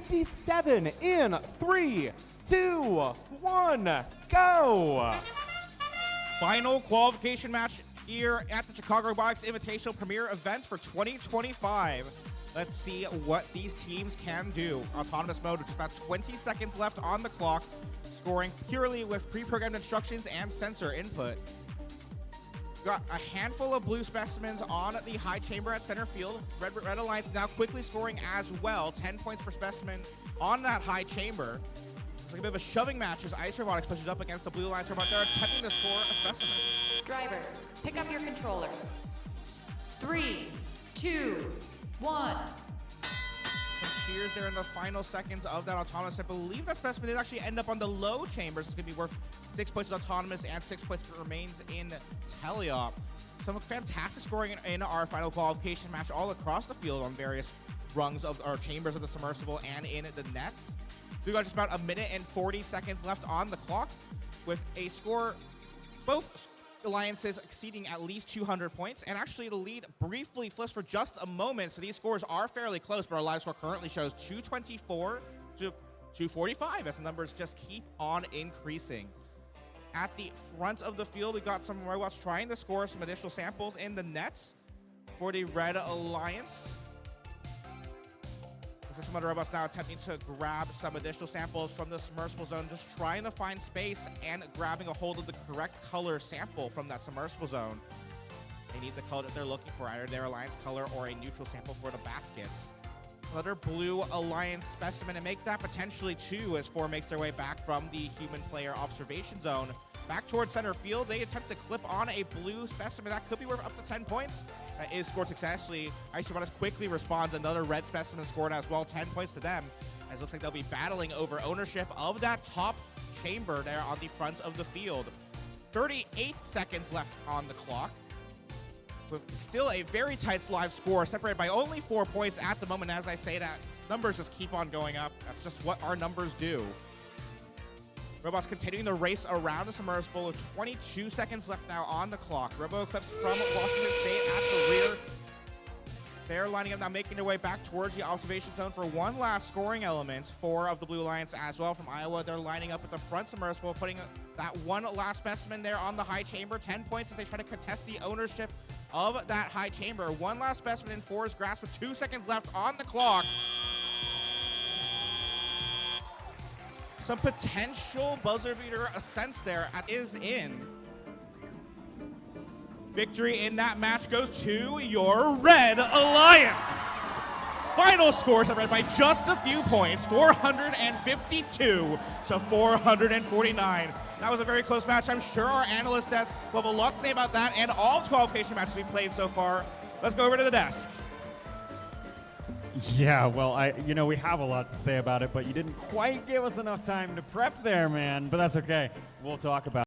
57 in 3, 2, 1, go! Final qualification match here at the Chicago Robotics Invitational Premier event for 2025. Let's see what these teams can do. Autonomous mode, with about 20 seconds left on the clock, scoring purely with pre-programmed instructions and sensor input. We've got a handful of blue specimens on the high chamber at center field. Red Alliance now quickly scoring as well, 10 points per specimen on that high chamber. It's like a bit of a shoving match as Ice Robotics pushes up against the Blue Alliance Robot. They're attempting to score a specimen. Drivers, pick up your controllers. 3, 2, 1. Some cheers there in the final seconds of that Autonomous. I believe that specimen did actually end up on the low chambers. It's going to be worth 6 points of Autonomous and 6 points if it remains in Teleop. Some fantastic scoring in our final qualification match all across the field on various rungs of our chambers of the submersible and in the nets. We've got just about a minute and 40 seconds left on the clock with a score, both alliances exceeding at least 200 points, and actually the lead briefly flips for just a moment, so these scores are fairly close, but our live score currently shows 224 to 245 as the numbers just keep on increasing. At the front of the field, we've got some robots trying to score some additional samples in the nets for the Red Alliance. Some other robots now attempting to grab some additional samples from the submersible zone, just trying to find space and grabbing a hold of the correct color sample from that submersible zone. They need the color that they're looking for, either their Alliance color or a neutral sample for the baskets. Another Blue Alliance specimen, and make that potentially 2 as 4 makes their way back from the human player observation zone. Back towards center field, they attempt to clip on a blue specimen. That could be worth up to 10 points. That is scored successfully. Ice Robotics quickly responds. Another red specimen scored as well, 10 points to them. As it looks like they'll be battling over ownership of that top chamber there on the front of the field. 38 seconds left on the clock. With still a very tight live score, separated by only 4 points at the moment. As I say that, numbers just keep on going up. That's just what our numbers do. Robots continuing the race around the submersible with 22 seconds left now on the clock. Robo Eclipse from Washington State at the rear. They're lining up now, making their way back towards the observation zone for one last scoring element. 4 of the Blue Alliance as well from Iowa. They're lining up at the front submersible, putting that one last specimen there on the high chamber. 10 points as they try to contest the ownership of that high chamber. One last specimen in 4's grasp with 2 seconds left on the clock. Some potential buzzer beater ascents there is in. Victory in that match goes to your Red Alliance. Final score separated by just a few points, 452 to 449. That was a very close match. I'm sure our analyst desk will have a lot to say about that and all 12 qualification matches we've played so far. Let's go over to the desk. Yeah, well, we have a lot to say about it, but you didn't quite give us enough time to prep there, man. But that's okay. We'll talk about it.